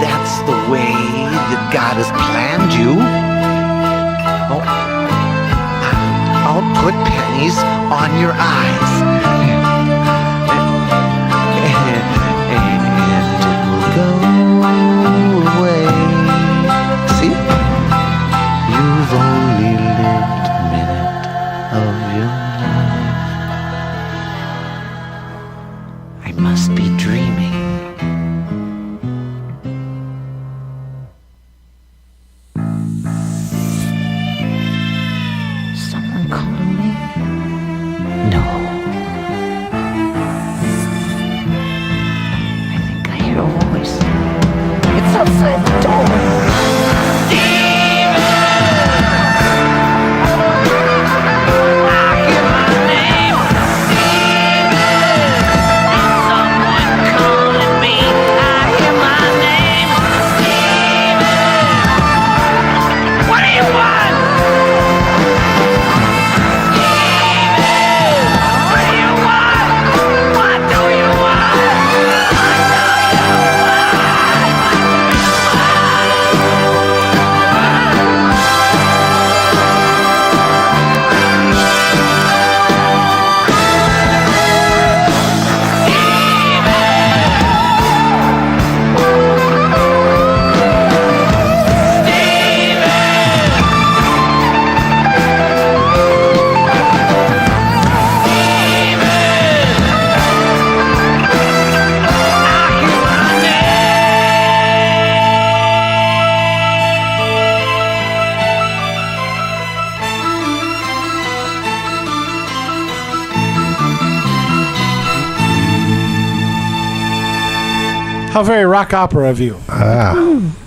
that's the way that God has planned you. Oh, I'll put pennies on your eyes. And it will go away. See? You've only lived a minute of your life. I must be dreaming. Someone calling me? No. I think I hear a voice. It's outside the door. How very rock opera of you.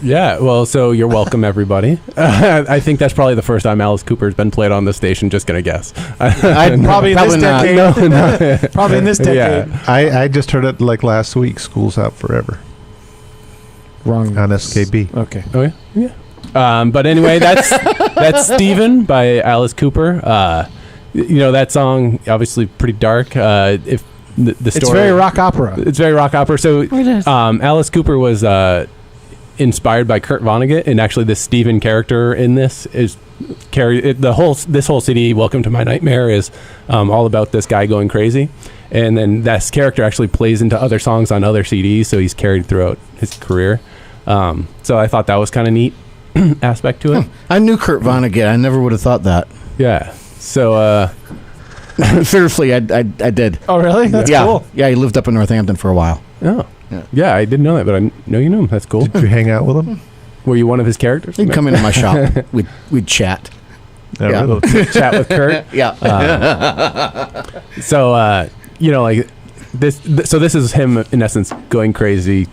Yeah, well, so you're welcome, everybody. I think that's probably the first time Alice Cooper's been played on this station, just going to guess. Probably in this decade. No. Probably in this decade. Yeah. I just heard it like last week. School's Out Forever Wrong. on SKB. Okay. Oh, yeah? Yeah. But anyway, that's Steven by Alice Cooper. That song, obviously pretty dark. If the story, it's very rock opera. It's very rock opera. So Alice Cooper was inspired by Kurt Vonnegut, and actually this Steven character in this is this whole CD, Welcome to My Nightmare, is all about this guy going crazy. And then this character actually plays into other songs on other CDs, so he's carried throughout his career. So I thought that was kind of neat aspect to it. I knew Kurt Vonnegut. I never would have thought that. Yeah. So seriously, I did. Oh, really? That's cool. Yeah, he lived up in Northampton for a while. Oh. Yeah, I didn't know that, but I know you knew him. That's cool. Did you hang out with him? Were you one of his characters? He'd come into my shop. We'd chat. Yeah. Chat with Kurt. Yeah. So like this. So this is him in essence going crazy,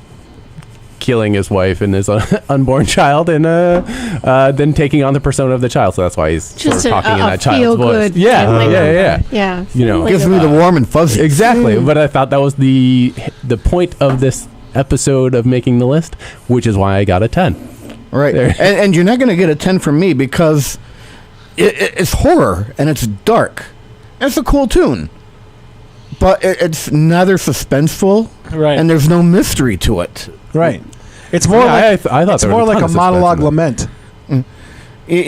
killing his wife and his unborn child, and then taking on the persona of the child. So that's why he's Just sort of talking in that child's voice. good Yeah. Yeah. Gives me the warm and fuzzy. Exactly. But I thought that was the point of this episode of making the list, which is why I got a 10. Right. And you're not going to get a 10 from me because it's horror and it's dark. And it's a cool tune. But it's neither suspenseful, right, and there's no mystery to it. Right. It's more I thought it's more like a monologue lament. There's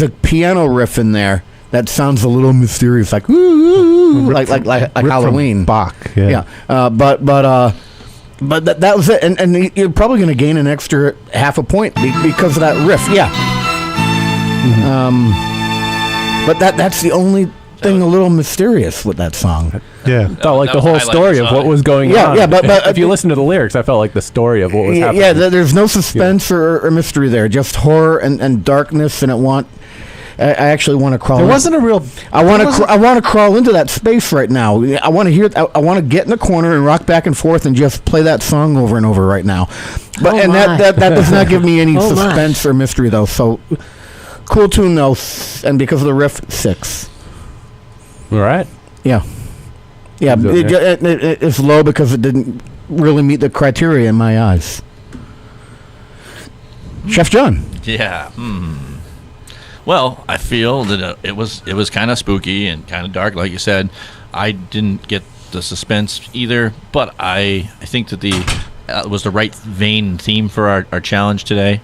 a piano riff in there that sounds a little mysterious, like like Halloween. Bach. Yeah. But that was it, and you're probably going to gain an extra half a point because of that riff. Yeah. Mm-hmm. But that's the only thing a little mysterious with that song. Yeah. I felt like the whole story of what was going on. Yeah, but if you listen to the lyrics, I felt like the story of what was happening. Yeah, there's no suspense or mystery there, just horror and darkness, and I actually want to crawl. There wasn't a real. I want to crawl into that space right now. I want to hear. I want to get in the corner and rock back and forth and just play that song over and over right now. But that does not give me any suspense or mystery though. So cool tune though, and because of the riff, 6. All right. Yeah. It's low because it didn't really meet the criteria in my eyes. Chef John. Yeah. Well, I feel that it was kind of spooky and kind of dark, like you said. I didn't get the suspense either, but I think that the was the right vein and theme for our challenge today.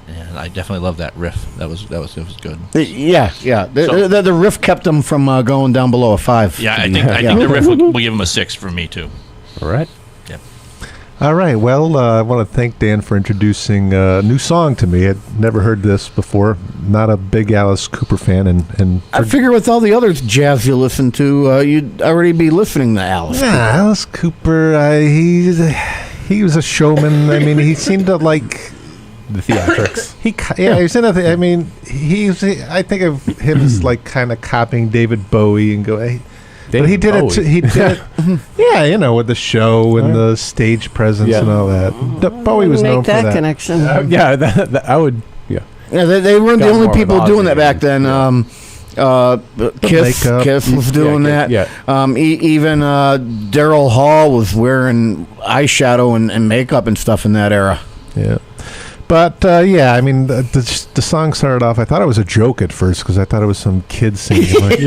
And I definitely love that riff. It was good. Yeah. The riff kept them from going down below a 5. Yeah, I think the riff will give him a 6 from me too. All right. Yeah. All right. Well, I want to thank Dan for introducing a new song to me. I'd never heard this before. Not a big Alice Cooper fan, and I figure with all the other jazz you listen to, you'd already be listening to Alice. yeah, Alice Cooper. He was a showman. I mean, he seemed to like The theatrics. He's in a. I mean, I think of him as like kind of copying David Bowie and go. Hey, but he did it. He did it. Yeah, with the show and the stage presence and all that. Bowie was known for that. Make that connection. Yeah, that I would. Yeah. Yeah, they weren't the Got only more people of doing that Ozzy back then. Kiss was doing that. Yeah. Even Daryl Hall was wearing eyeshadow and makeup and stuff in that era. Yeah. But, I mean, the song started off, I thought it was a joke at first because I thought it was some kid singing. Like,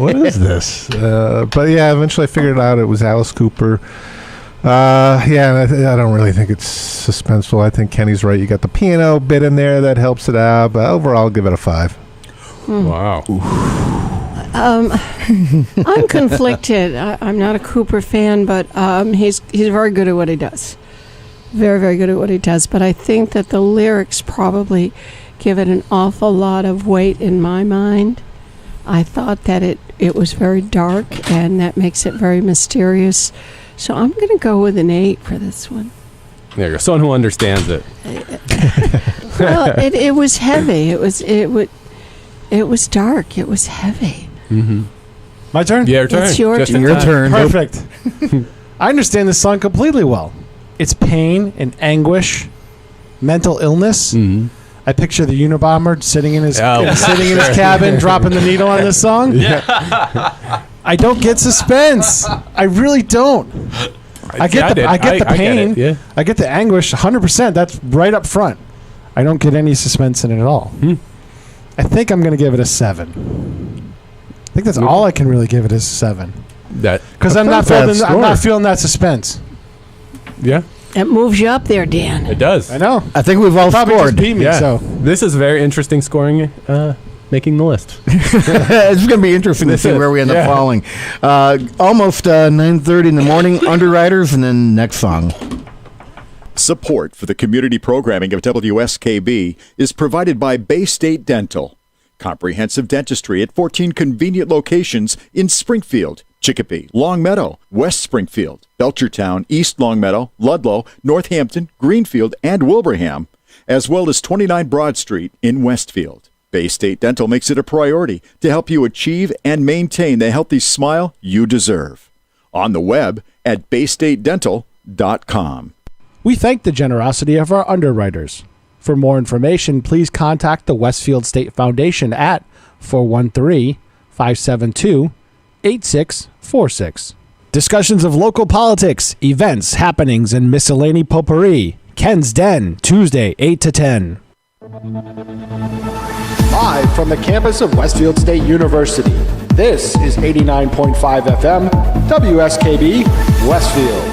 what is this? But, eventually I figured out it was Alice Cooper. And I don't really think it's suspenseful. I think Kenny's right. You got the piano bit in there that helps it out. But overall, I'll give it a 5. Wow. I'm conflicted. I'm not a Cooper fan, but he's very good at what he does. Very, very good at what he does. But I think that the lyrics probably give it an awful lot of weight in my mind. I thought that it was very dark, and that makes it very mysterious. So I'm going to go with an 8 for this one. There you go. Someone who understands it. Well, it was heavy. It was dark. It was heavy. Mm-hmm. My turn? Yeah, your turn. It's your Just in turn. time. Perfect. I understand this song completely well. It's pain and anguish, mental illness. Mm-hmm. I picture the Unabomber sitting in his cabin, dropping the needle on this song. Yeah. I don't get suspense. I really don't. I get the pain. I get the anguish 100%. That's right up front. I don't get any suspense in it at all. I think I'm going to give it a 7. I think that's all I can really give it is a 7. Because I'm not feeling that suspense. Yeah. It moves you up there, Dan. It does. I know. I think we've all Probably scored. just beat me. Yeah. So This is very interesting scoring, making the list. It's going to be interesting to see where we end up falling. Almost 9:30 in the morning, Underwriters, and then next song. Support for the community programming of WSKB is provided by Bay State Dental. Comprehensive dentistry at 14 convenient locations in Springfield, Chicopee, Longmeadow, West Springfield, Belchertown, East Longmeadow, Ludlow, Northampton, Greenfield, and Wilbraham, as well as 29 Broad Street in Westfield. Bay State Dental makes it a priority to help you achieve and maintain the healthy smile you deserve. On the web at baystatedental.com. we thank the generosity of our underwriters. For more information, please contact the Westfield State Foundation at 413-572-8646. Discussions of local politics, events, happenings, and miscellany potpourri. Ken's Den, Tuesday, 8 to 10. Live from the campus of Westfield State University, this is 89.5 FM, WSKB, Westfield.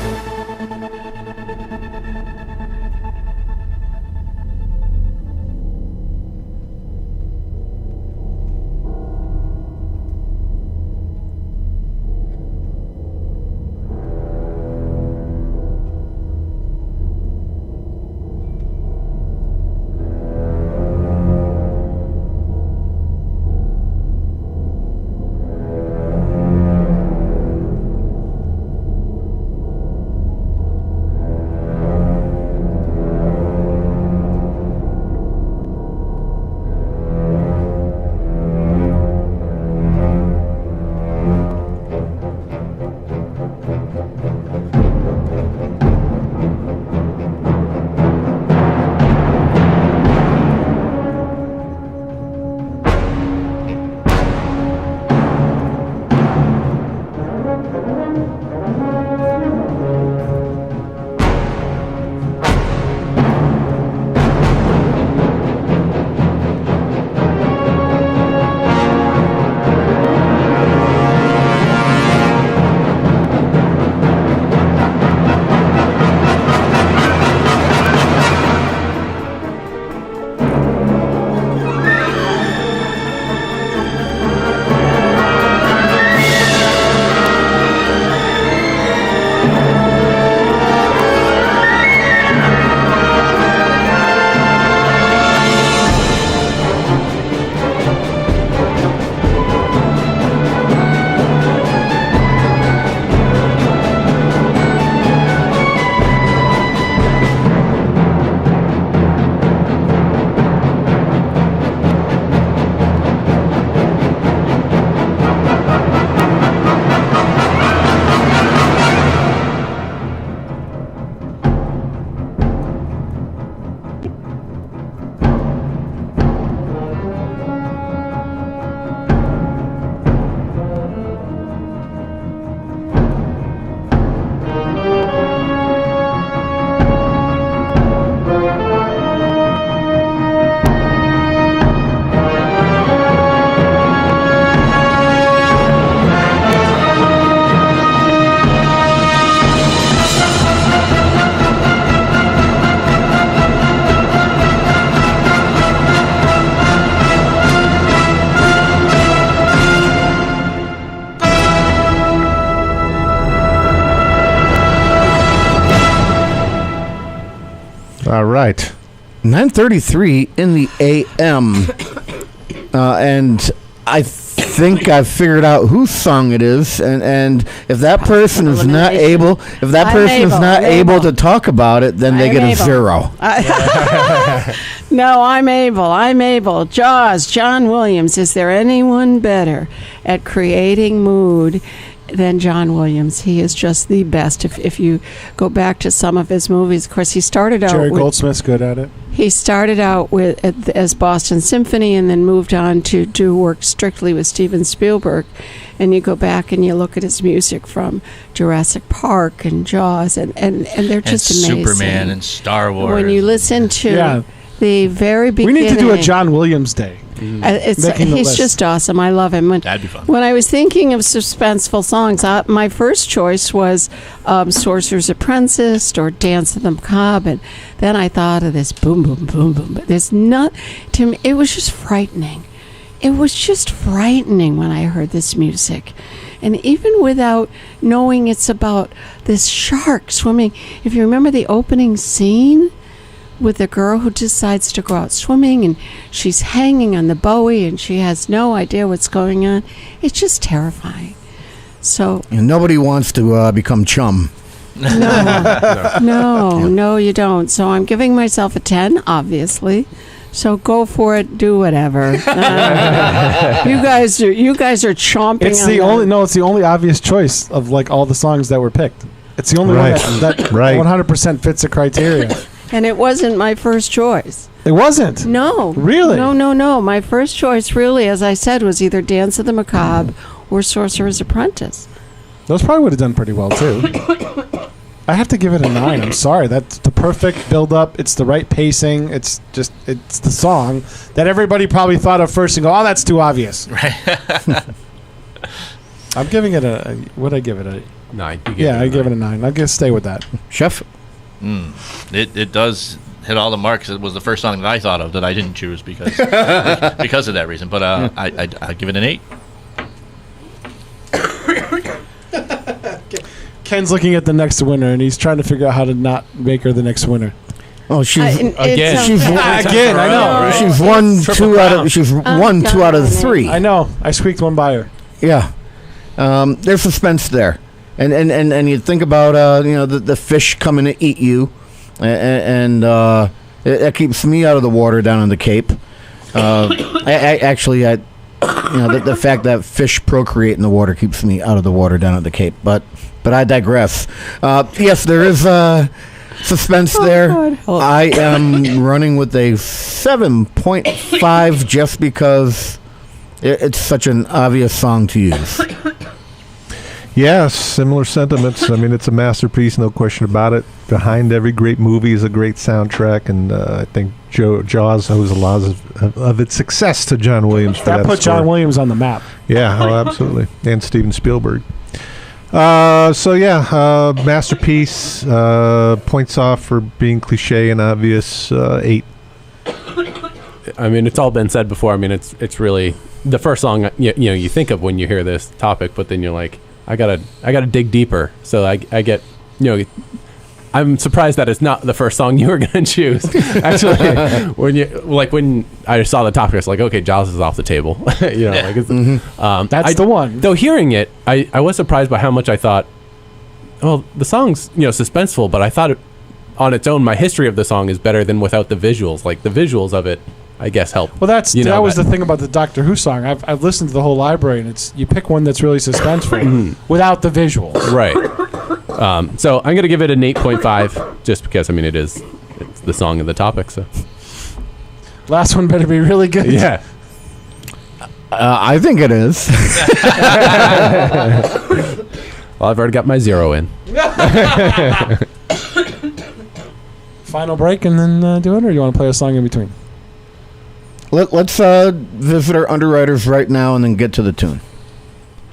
All right. 9:33 in the a.m. And I think I've figured out whose song it is, and if that person is not able, to talk about it, then they get a 0. No, I'm able. Jaws, John Williams. Is there anyone better at creating mood than John Williams? He is just the best. If you go back to some of his movies, of course, he started out. Jerry Goldsmith's good at it. He started out as Boston Symphony, and then moved on to do work strictly with Steven Spielberg. And you go back and you look at his music from Jurassic Park and Jaws, and they're just amazing. Superman and Star Wars. When you listen to the very beginning, we need to do a John Williams day. He's just awesome. I love him. That'd be fun. When I was thinking of suspenseful songs, my first choice was Sorcerer's Apprentice or Dance of the Macabre, and then I thought of this boom, boom, boom, boom. But there's not, to me, it was just frightening. It was just frightening when I heard this music. And even without knowing it's about this shark swimming, if you remember the opening scene, with a girl who decides to go out swimming, and she's hanging on the buoy and she has no idea what's going on. It's just terrifying. So and nobody wants to become chum. No, you don't. So I'm giving myself a 10, obviously. So go for it. Do whatever. You guys are chomping. It's the only obvious choice of like all the songs that were picked. It's the only one that 100% fits the criteria. And it wasn't my first choice. It wasn't? No. Really? No. My first choice, really, as I said, was either Dance of the Macabre or Sorcerer's Apprentice. Those probably would have done pretty well, too. I have to give it a 9. I'm sorry. That's the perfect build-up. It's the right pacing. It's the song that everybody probably thought of first and go, oh, that's too obvious. Right. I'm giving it a... What'd I give it? A 9. I give it a 9. I'll just stay with that. Chef? It does hit all the marks. It was the first song that I thought of that I didn't choose because of that reason. But I give it an 8. Ken's looking at the next winner, and he's trying to figure out how to not make her the next winner. Oh, she's again. I know. Right? She's won two out of 3. I know. I squeaked one by her. Yeah. There's suspense there. And you think about the fish coming to eat you, and that keeps me out of the water down in the Cape. The fact that fish procreate in the water keeps me out of the water down at the Cape. But I digress. Yes, there is suspense there. God. I am running with a 7.5 just because it's such an obvious song to use. Yes, similar sentiments. I mean, it's a masterpiece, no question about it. Behind every great movie is a great soundtrack, and I think Jaws owes a lot of its success to John Williams for that put score. John Williams on the map. Yeah, absolutely. And Steven Spielberg. Masterpiece. Points off for being cliche and obvious. 8. I mean, it's all been said before. I mean, it's really the first song you think of when you hear this topic, but then you're like, I gotta dig deeper. So I get, I'm surprised that it's not the first song you were going to choose. Actually, when I saw the topic, it's like, okay, Jaws is off the table. That's the one. Though hearing it, I was surprised by how much I thought, well, the song's suspenseful, but I thought it, on its own, my history of the song is better than without the visuals. Like the visuals of it, I guess, help. Well, that was the thing about the Doctor Who song. I've listened to the whole library, and you pick one that's really suspenseful without the visuals. Right. So I'm going to give it an 8.5 just because, it's the song of the topic. So last one better be really good. Yeah. I think it is. Well, I've already got my 0 in. Final break and then do it, or you want to play a song in between? Let's visit our underwriters right now and then get to the tune.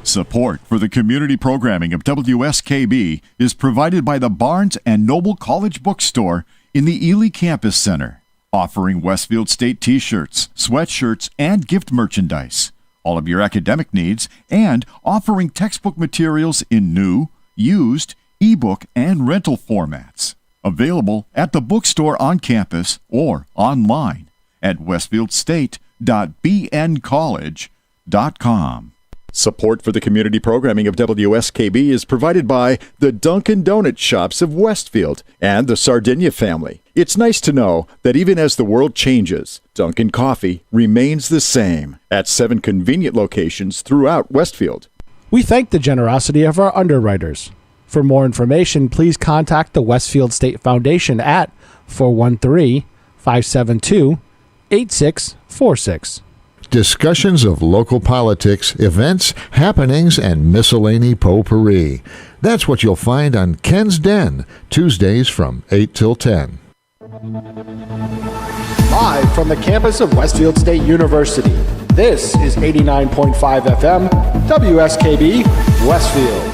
Support for the community programming of WSKB is provided by the Barnes & Noble College Bookstore in the Ely Campus Center, offering Westfield State T-shirts, sweatshirts, and gift merchandise, all of your academic needs, and offering textbook materials in new, used, ebook, and rental formats. Available at the bookstore on campus or online at westfieldstate.bncollege.com. Support for the community programming of WSKB is provided by the Dunkin' Donut Shops of Westfield and the Sardinia family. It's nice to know that even as the world changes, Dunkin' Coffee remains the same at 7 convenient locations throughout Westfield. We thank the generosity of our underwriters. For more information, please contact the Westfield State Foundation at 413-572-8646. Discussions of local politics, events, happenings, and miscellany potpourri. That's what you'll find on Ken's Den, Tuesdays from 8 till 10. Live from the campus of Westfield State University, this is 89.5 FM, WSKB, Westfield.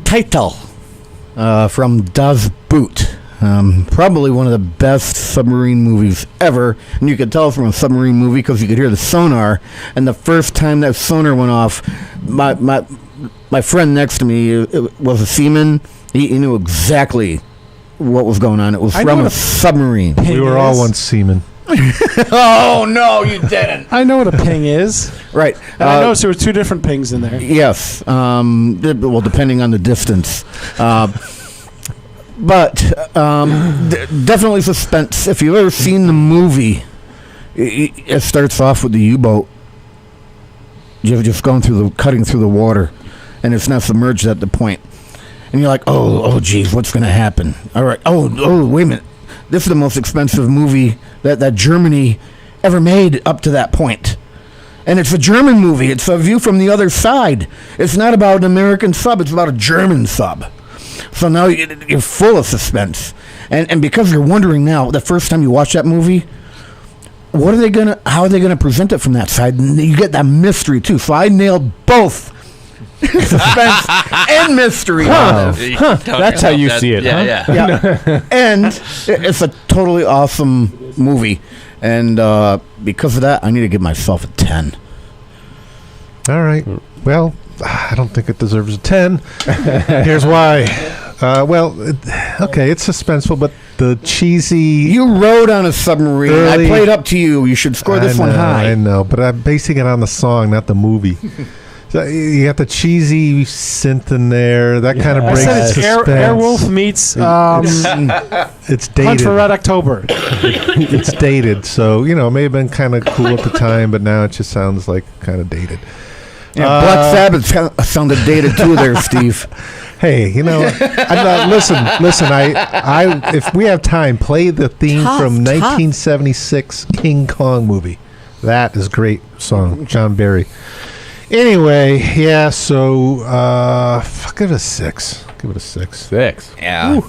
Title from Das Boot. Probably one of the best submarine movies ever. And you could tell from a submarine movie because you could hear the sonar. And the first time that sonar went off, my friend next to me was a seaman. He knew exactly what was going on. It was from a submarine. We were all once seamen. Oh, no, you didn't. I know what a ping is. Right. And I noticed there were 2 different pings in there. Yes. Well, depending on the distance. But definitely suspense. If you've ever seen the movie, it starts off with the U-boat. You're just cutting through the water, and it's not submerged at the point. And you're like, oh, geez, what's going to happen? All right. Oh, wait a minute. This is the most expensive movie that Germany ever made up to that point. And it's a German movie. It's a view from the other side. It's not about an American sub. It's about a German sub. So now you're full of suspense. And because you're wondering now, the first time you watch that movie, how are they gonna present it from that side? And you get that mystery too. So I nailed both suspense and mystery. That's how you see it. Yeah. And it's a totally awesome movie. And because of that, I need to give myself a 10. All right. Well, I don't think it deserves a 10. Here's why. Okay, it's suspenseful, but the cheesy... You rode on a submarine. I played up to you. You should score this one high. I know, but I'm basing it on the song, not the movie. So you got the cheesy synth in there. That kind of breaks suspense. Airwolf meets it's dated. Hunt for Red October. It's dated, so it may have been kind of cool at the time, but now it just sounds like kind of dated. Yeah, Black Sabbath sounded dated too there, Steve. Hey, listen. I if we have time, play the theme from 1976 King Kong movie. That is a great song, John Barry. Anyway, yeah. So, give it a 6. Give it a 6. 6. Yeah,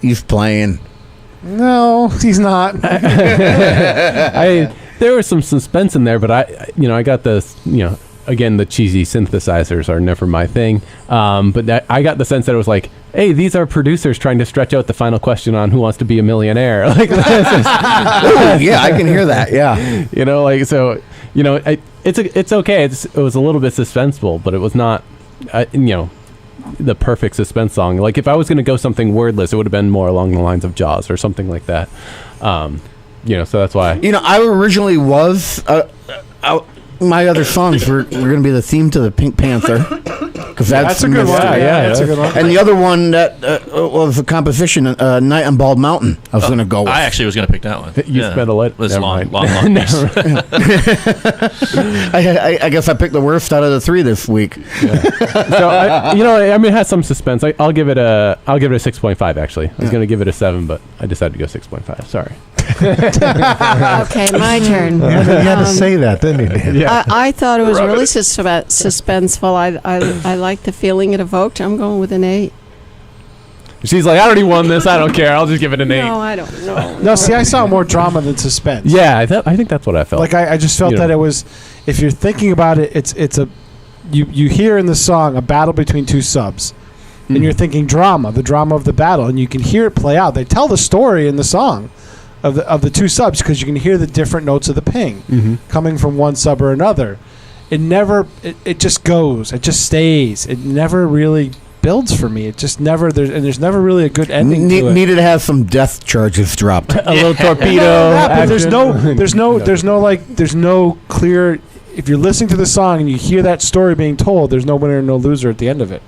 he's playing. No, he's not. There was some suspense in there, but I got this. Again, the cheesy synthesizers are never my thing. But I got the sense that it was like, hey, these are producers trying to stretch out the final question on Who Wants to Be a Millionaire. Like, yeah, I can hear that. Yeah, it's okay. It was a little bit suspenseful, but it was not, the perfect suspense song. Like if I was going to go something wordless, it would have been more along the lines of Jaws or something like that. So that's why. I originally was. My other songs were going to be the theme to the Pink Panther, because that's a good one. Yeah, that's a good one. And the other one that was a composition, "Night on Bald Mountain." I was going to go with. I actually was going to pick that one. You spent a lot. This long piece. I guess I picked the worst out of the 3 this week. Yeah. So it has some suspense. I'll give it a 6.5. Actually, I was going to give it a 7, but I decided to go 6.5. Sorry. Okay, my turn. You had to say that, didn't you? Yeah. I thought it was really suspenseful. I like the feeling it evoked. I'm going with an 8. She's like, I already won this. I don't care. I'll just give it an 8. No, I don't know. No, see, I saw more drama than suspense. Yeah, I think that's what I felt. Like I just felt that it was. If you're thinking about it, it's a. You hear in the song a battle between 2 subs, and you're thinking the drama of the battle, and you can hear it play out. They tell the story in the song of the 2 subs, because you can hear the different notes of the ping coming from one sub or another. It just goes. It just stays. It never really builds for me. It just never. There's never really a good ending. To it. Needed to have some death charges dropped. A little torpedo. But there's no clear. If you're listening to the song and you hear that story being told, there's no winner and no loser at the end of it.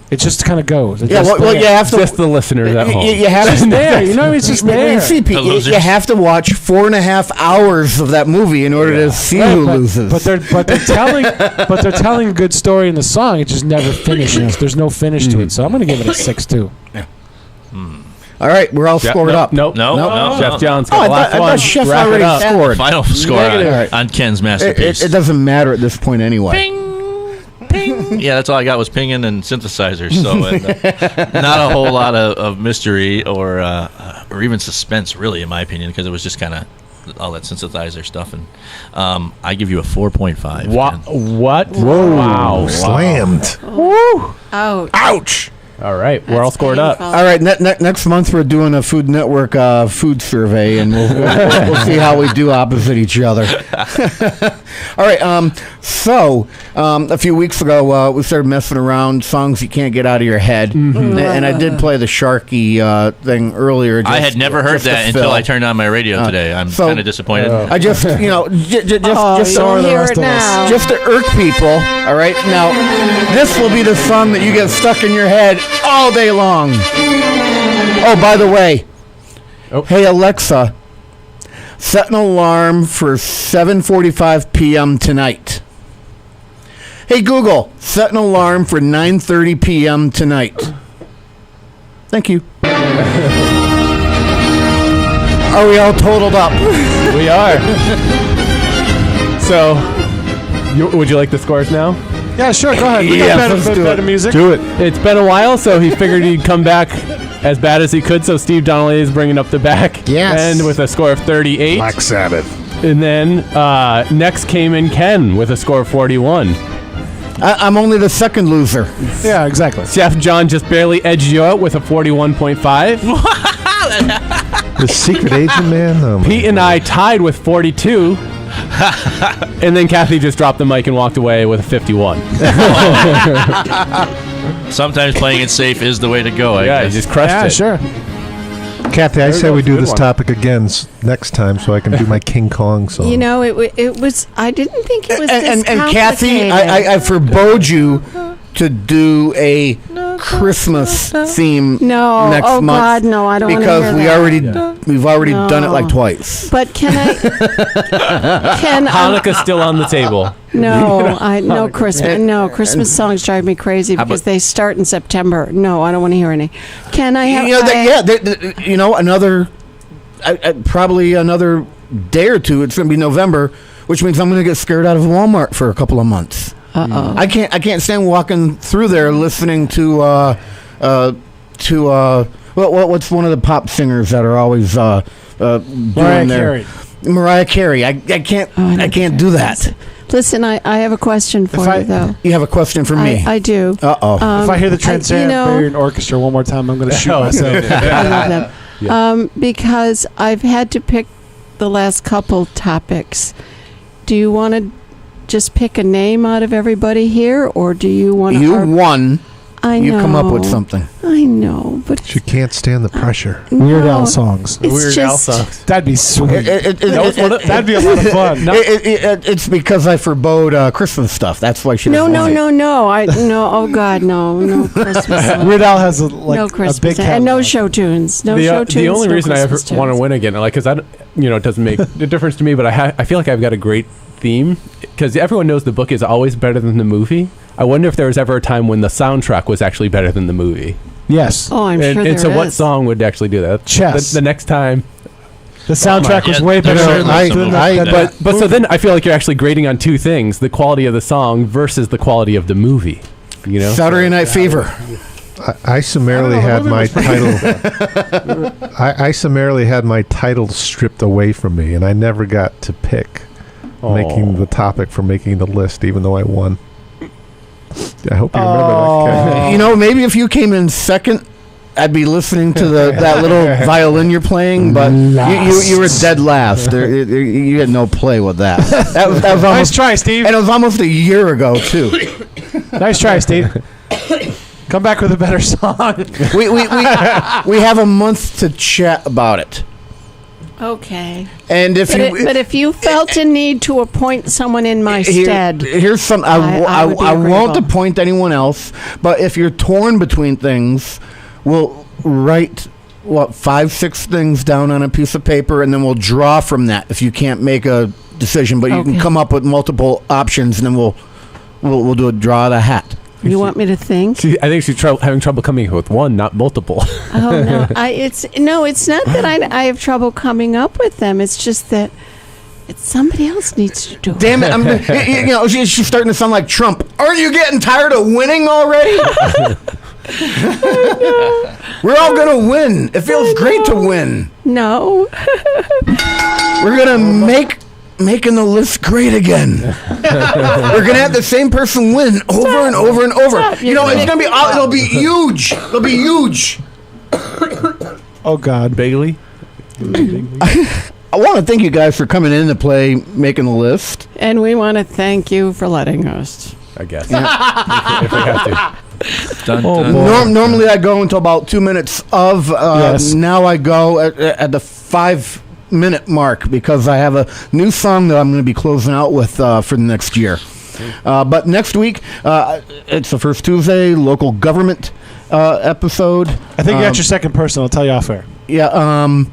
It just kind of goes. You have to. Just the listeners at home. You have to there. It's just there. You have to watch 4.5 hours of that movie in order to see who loses. But they're telling a good story in the song. It just never finishes. There's no finish to it. So I'm going to give it a 6 too. Yeah. All right, we're all scored up. No. Chef John's got the last one. I thought Chef already scored. Final score on Ken's masterpiece. It doesn't matter at this point anyway. Ping. Yeah, that's all I got was pinging and synthesizers. So not a whole lot of mystery or even suspense, really, in my opinion, because it was just kind of all that synthesizer stuff. And I give you a 4.5. What? Whoa! Wow! Slammed. Woo! Ouch! All right, we're all scored up. All right, next month we're doing a Food Network food survey, and we'll see how we do opposite each other. All right, so a few weeks ago we started messing around songs you can't get out of your head, and I did play the Sharky thing earlier. I had never heard that until I turned on my radio today. I'm kind of disappointed. I just, just you'll hear it now. Just to irk people. All right, now this will be the song that you get stuck in your head all day long. Oh, by the way, Hey Alexa, set an alarm for 7:45 p.m. tonight. Hey Google, set an alarm for 9:30 p.m. tonight. Thank you. Are we all totaled up? We are. So, would you like the scores now? Yeah, sure. Go ahead. We got better music. Do it. It's been a while, so he figured he'd come back as bad as he could. So Steve Donnelly is bringing up the back end with a score of 38. Black Sabbath. And then next came in Ken with a score of 41. I'm only the second loser. Yeah, exactly. Chef John just barely edged you out with a 41.5. The secret agent, man. Oh Pete and I tied with 42. And then Kathy just dropped the mic and walked away with a 51. Sometimes playing it safe is the way to go. I guess. You just crushed it. Sure. Kathy, I say we do this topic again next time so I can do my King Kong song. You know, it was. I didn't think it was this and Kathy, I forbode you to do a Christmas theme next month. God, no! I don't want to hear because we've already done it like twice. But can I? Hanukkah's still on the table. No Christmas. No, Christmas songs drive me crazy because they start in September. No, I don't want to hear any. Can I have? Another probably another day or two. It's going to be November, which means I'm going to get scared out of Walmart for a couple of months. I can't stand walking through there listening to what's one of the pop singers that are always doing Mariah Carey. I can't do that. Listen, I have a question for you, though. You have a question for me? I do. If I hear the Trans-Siberian Orchestra one more time, I'm going to shoot myself. I love them. Because I've had to pick the last couple topics. Do you want to just pick a name out of everybody here, or do you want to... You won. I know. You come up with something. I know, but... You can't stand the pressure. Weird Al songs. Weird Al songs. That'd be sweet. That'd be a lot of fun. It's because I forbode Christmas stuff. That's why she doesn't want it. No. Oh, God, no Christmas songs. Weird Al has no Christmas a big and no show tunes. The only reason I ever want to win again, because it doesn't make a difference to me, but I feel like I've got a great theme, because everyone knows the book is always better than the movie. I wonder if there was ever a time when the soundtrack was actually better than the movie. Yes. Oh, I'm sure there is. And so what song would actually do that? Chess. The next time. The soundtrack was way better. But so then I feel like you're actually grading on two things: the quality of the song versus the quality of the movie. Saturday Night Fever. I summarily had my title. I summarily had my title stripped away from me, and I never got to pick making the topic for making the list, even though I won. I hope you remember that. Maybe if you came in second, I'd be listening to that little violin you're playing, but you were dead last. You had no play with that. That was almost, nice try, Steve. And it was almost a year ago too. Nice try, Steve. Come back with a better song. We have a month to chat about it. Okay. And but if you felt a need to appoint someone in my stead, here's some. I won't appoint anyone else. But if you're torn between things, we'll write 5-6 things down on a piece of paper, and then we'll draw from that. If you can't make a decision, but you can come up with multiple options, and then we'll do a draw of the hat. You want me to think? I think she's having trouble coming up with one, not multiple. Oh no! It's not that I have trouble coming up with them. It's just that somebody else needs to do it. Damn it! She's starting to sound like Trump. Aren't you getting tired of winning already? We're all gonna win. It feels great to win. No. We're gonna make making the list great again. We're gonna have the same person win over and over and over. You know, it's gonna be. It'll be huge. It'll be huge. Oh God, Bailey. I want to thank you guys for coming in to play Making the List. And we want to thank you for letting us. I guess. If we have to. Dun, dun. Normally I go until about 2 minutes of. Yes. Now I go at the 5-minute mark because I have a new song that I'm going to be closing out with for the next year. But next week, it's the first Tuesday, local government episode. I think you got your second person. I'll tell you off air. Yeah.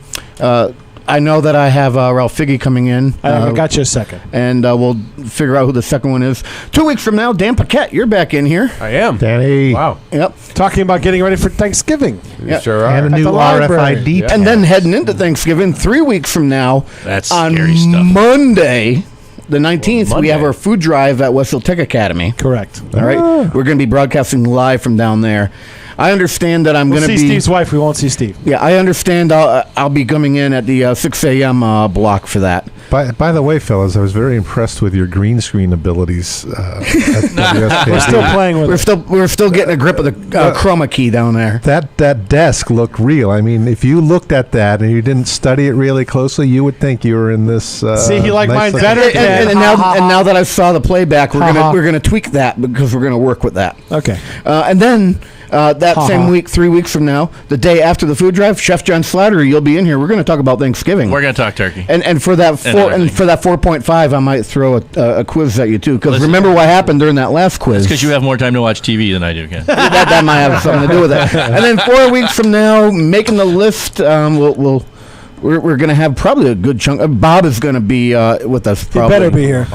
I know that I have Ralph Figge coming in. I got you a second. And we'll figure out who the second one is. 2 weeks from now, Dan Paquette, you're back in here. I am. Danny. Wow. Yep. Talking about getting ready for Thanksgiving. Yeah. Sure And are. a new the library. RFID. Yeah. And then heading into Thanksgiving, 3 weeks from now, That's on scary stuff. Monday, the 19th, we Monday. have our food drive at Westfield Tech Academy. Correct. All right. We're going to be broadcasting live from down there. I understand that I'm We'll going to see be. Steve's wife. We won't see Steve. Yeah, I understand. I'll be coming in at the 6 a.m. Block for that. By the way, fellas, I was very impressed with your green screen abilities. At WSKB. We're still playing with it. We're still getting a grip of the chroma key down there. That desk looked real. I mean, if you looked at that and you didn't study it really closely, you would think you were in this. See, he liked mine looking- better. And now that I saw the playback, we're gonna tweak that because we're gonna work with that. Okay. And then that same week, 3 weeks from now, the day after the food drive, Chef John Slattery, you'll be in here. We're going to talk about Thanksgiving. We're going to talk turkey. And for that for that 4.5, I might throw a quiz at you too. Because remember what happened during that last quiz? Because you have more time to watch TV than I do, Ken. that might have something to do with it. And then 4 weeks from now, making the list, we're going to have probably a good chunk. Bob is going to be with us. Probably. He better be here.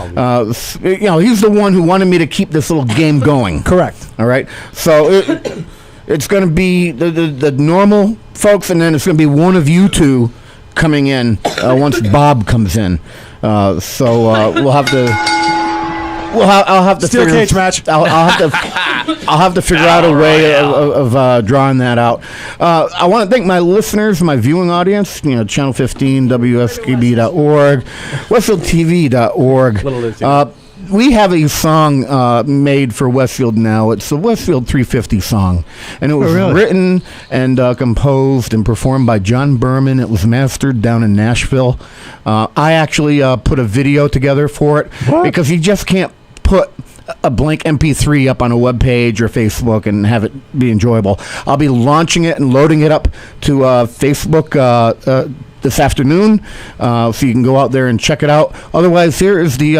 He's the one who wanted me to keep this little game going. Correct. All right. So it's going to be the normal folks, and then it's going to be one of you two coming in once Bob comes in. We'll have to. I'll have to Steel cage match. I'll have to figure out a way of drawing that out. I want to thank my listeners, my viewing audience. Channel 15, WSKB.org, WestfieldTV.org. We have a song made for Westfield now. It's the Westfield 350 song. And it was written and composed and performed by John Berman. It was mastered down in Nashville. I actually put a video together for it because you just can't put a blank MP3 up on a web page or Facebook and have it be enjoyable. I'll be launching it and loading it up to Facebook this afternoon, so you can go out there and check it out. Otherwise, here is the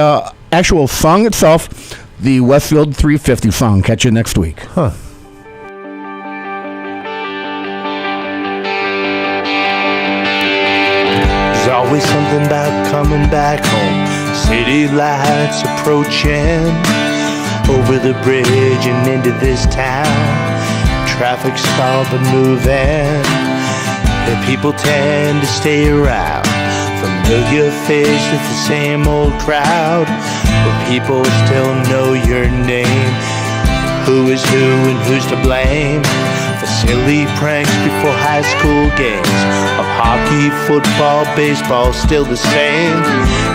actual song itself, the Westfield 350 song. Catch you next week. Huh. There's always something about coming back home. City lights approaching over the bridge and into this town. Traffic's all but moving, and people tend to stay around. Familiar face with the same old crowd, but people still know your name. Who is who and who's to blame for silly pranks before high school games of hockey, football, baseball, still the same.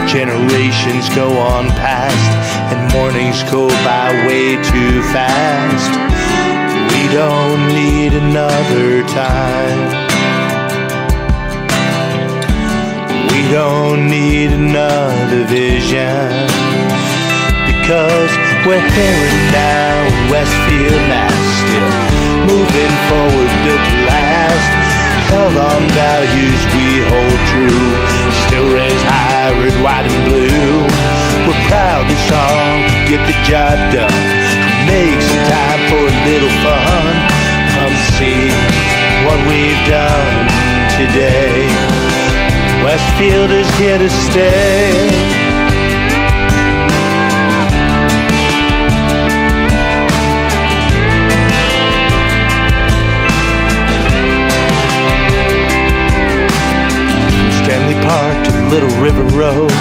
Generations go on past and mornings go by way too fast. We don't need another time. We don't need another vision, because we're here and now in Westfield now, still moving forward, built to last. Held on values we hold true, still raise high, red, white, and blue. We're proud this song, get the job done. Make some time for a little fun. Come see what we've done today. Westfield is here to stay. Stanley Park to Little River Road,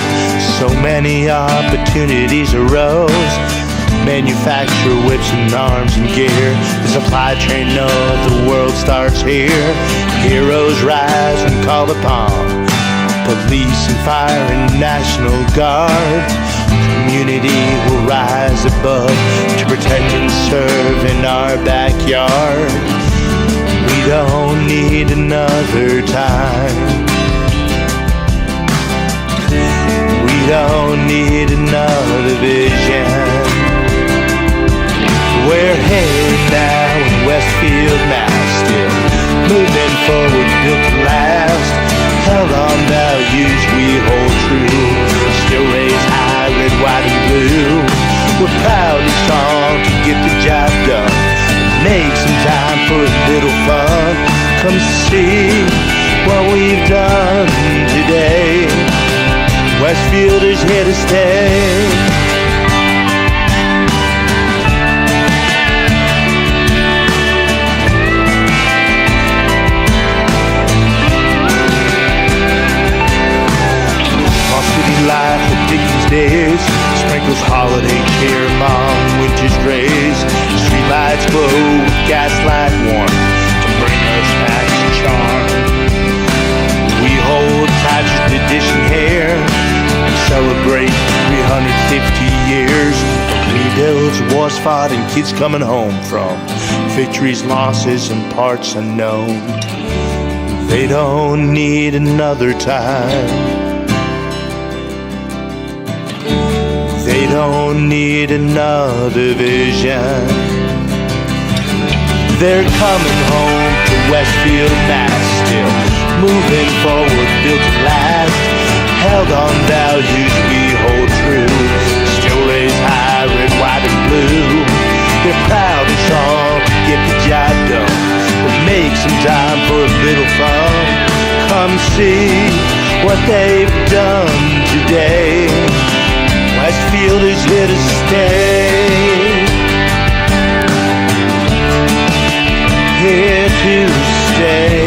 so many opportunities arose. Manufacture whips and arms and gear. The supply chain knows the world starts here. Heroes rise when called upon. police and fire and National Guard. Community will rise above to protect and serve in our backyard. We don't need another time. We don't need another vision. We're here now in Westfield, Mass. Still moving forward, built to last. Held on values we hold true. Still raise high, red, white, and blue. We're proud and strong to get the job done. Make some time for a little fun. Come see what we've done today. Westfield is here to stay. Life of Dickens days, sprinkles holiday cheer among winter's rays. Streetlights glow with gaslight warmth to bring us back to charm. We hold tight to tradition here and celebrate 350 years of rebuilds, wars fought, and kids coming home from victories, losses, and parts unknown. They don't need another time. They don't need another vision. They're coming home to Westfield, Mass. Still moving forward, built to last. Held on values we hold true. Still raise high, red, white, and blue. They're proud and strong to get the job done. But make some time for a little fun. Come see what they've done today. Westfield is here to stay. Here to stay.